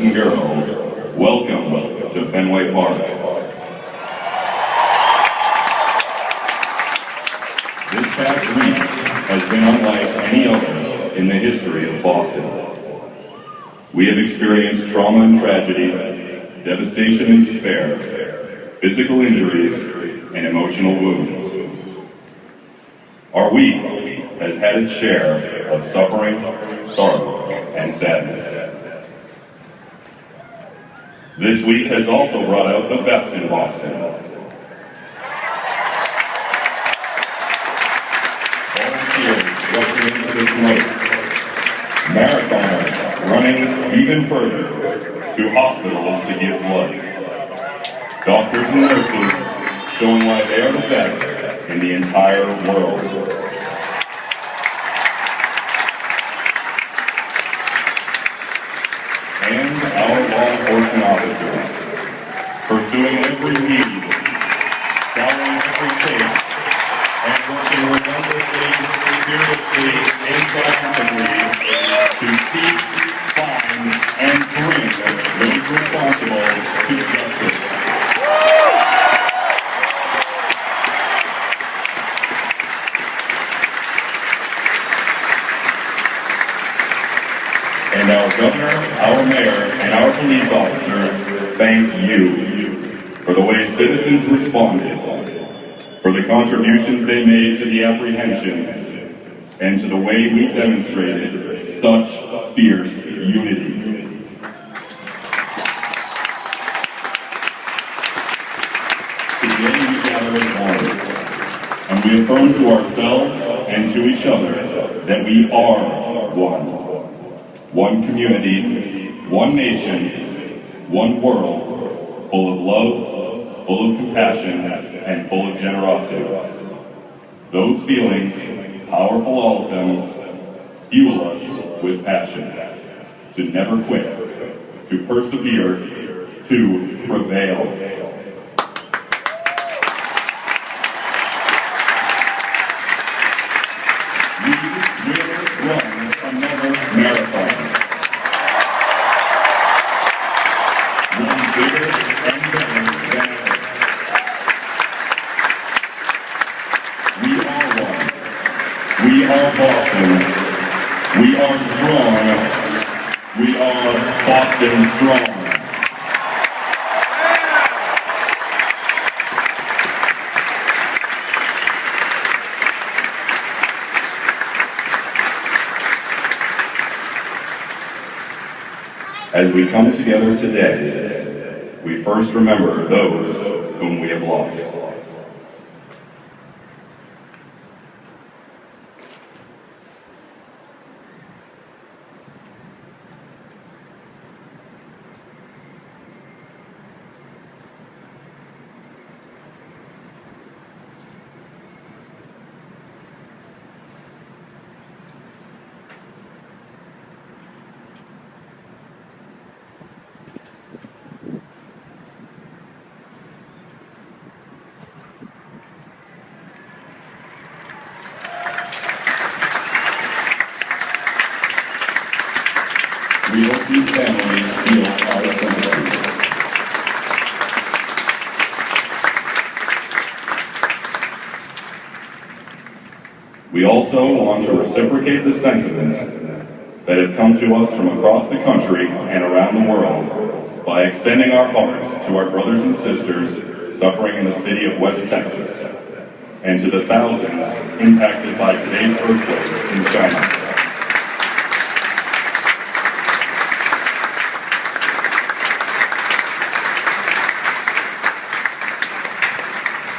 and girls, welcome to Fenway Park. This past week has been unlike any other in the history of Boston. We have experienced trauma and tragedy, devastation and despair, physical injuries, and emotional wounds. Our week has had its share of suffering, sorrow, and sadness. This week has also brought out the best in Boston. Volunteers rushing into the smoke, marathoners running even further to hospitals to give blood, doctors and nurses showing why they are the best in the entire world. And our law enforcement officers, pursuing every need, scouring every tape, and working relentlessly, fearlessly, and triumphantly to seek, find, and bring those responsible to justice. And our governor, our mayor, and our police officers thank you for the way citizens responded, for the contributions they made to the apprehension, and to the way we demonstrated such fierce unity. Today we gather as one, and we affirm to ourselves and to each other that we are one. One community, one nation, one world, full of love, full of compassion, and full of generosity. Those feelings, powerful all of them, fuel us with passion, to never quit, to persevere, to prevail. We will run another marathon. Bigger and better than ever. We are one. We are Boston. We are strong. We are Boston strong. As we come together today, we first remember those whom we have lost. We hope these families feel our sympathies. We also want to reciprocate the sentiments that have come to us from across the country and around the world by extending our hearts to our brothers and sisters suffering in the city of West Texas and to the thousands impacted by today's earthquake in China.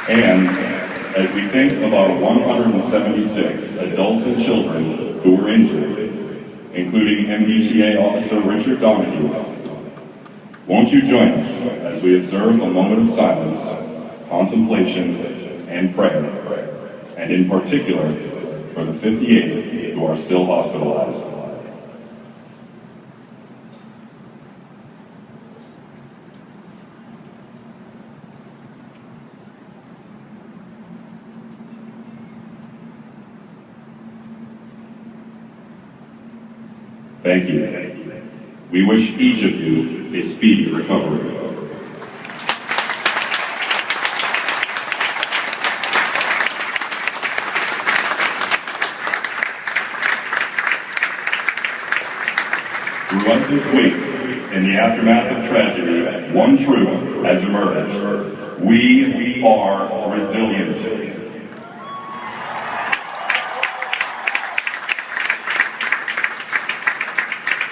And as we think of our 176 adults and children who were injured, including MBTA Officer Richard Donahue, won't you join us as we observe a moment of silence, contemplation, and prayer, and in particular for the 58 who are still hospitalized. Thank you. We wish each of you a speedy recovery. Throughout this week, in the aftermath of tragedy, one truth has emerged. We are resilient.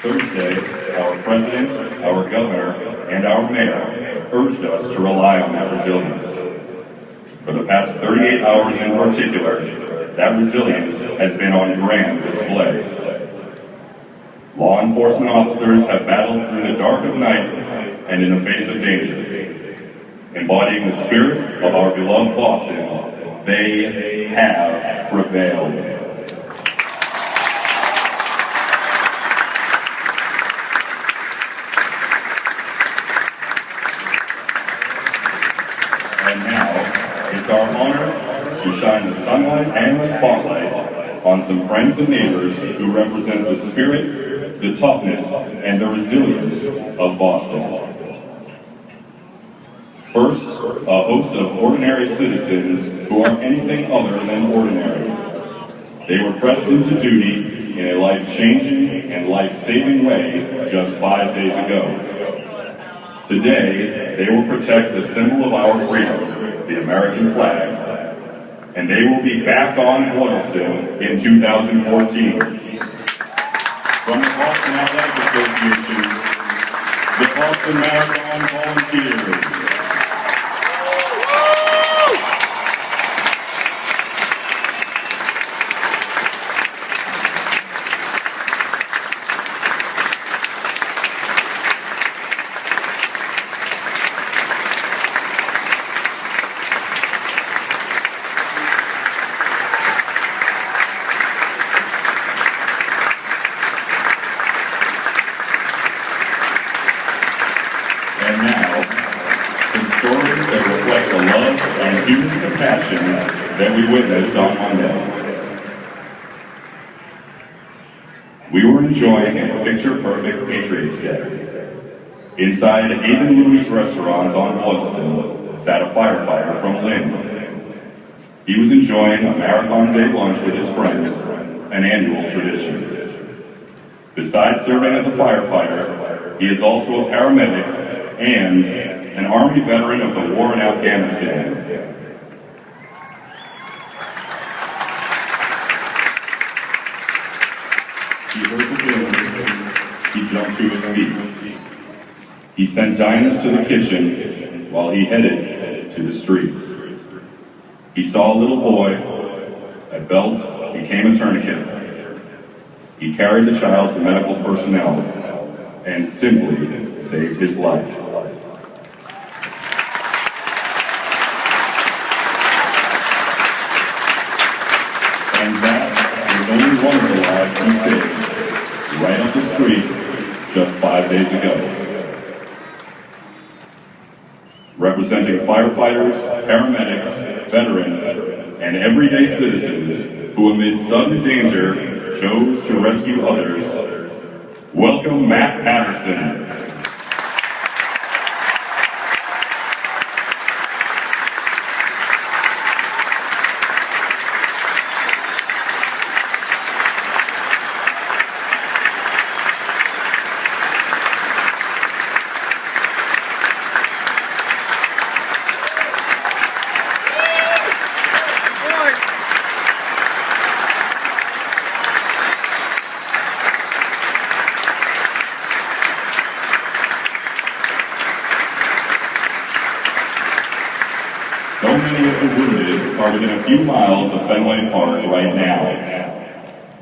Thursday, our president, our governor, and our mayor urged us to rely on that resilience. For the past 38 hours in particular, that resilience has been on grand display. Law enforcement officers have battled through the dark of night and in the face of danger. Embodying the spirit of our beloved Boston, they have prevailed. And now, it's our honor to shine the sunlight and the spotlight on some friends and neighbors who represent the spirit, the toughness, and the resilience of Boston. First, a host of ordinary citizens who are anything other than ordinary. They were pressed into duty in a life-changing and life-saving way just 5 days ago. Today, they will protect the symbol of our freedom, the American flag, and they will be back on Boylston in 2014. From the Boston Athletic Association, the Boston Marathon Volunteers. And now, some stories that reflect the love and human compassion that we witnessed on Monday. We were enjoying a picture-perfect Patriots Day. Inside Aiden Louie's restaurant on Boylston sat a firefighter from Lynn. He was enjoying a marathon day lunch with his friends, an annual tradition. Besides serving as a firefighter, he is also a paramedic and an Army veteran of the war in Afghanistan. He heard the boom. He jumped to his feet. He sent diners to the kitchen while he headed to the street. He saw a little boy. A belt became a tourniquet. He carried the child to medical personnel and simply saved his life. And that was only one of the lives he saved, right up the street, just 5 days ago. Representing firefighters, paramedics, veterans, and everyday citizens who amid sudden danger chose to rescue others, welcome Matt Patterson. So many of the wounded are within a few miles of Fenway Park right now.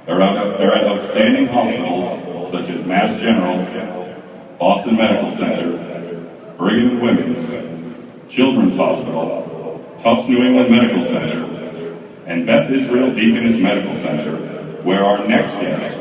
They're at outstanding hospitals such as Mass General, Boston Medical Center, Brigham and Women's, Children's Hospital, Tufts New England Medical Center, and Beth Israel Deaconess Medical Center, where our next guest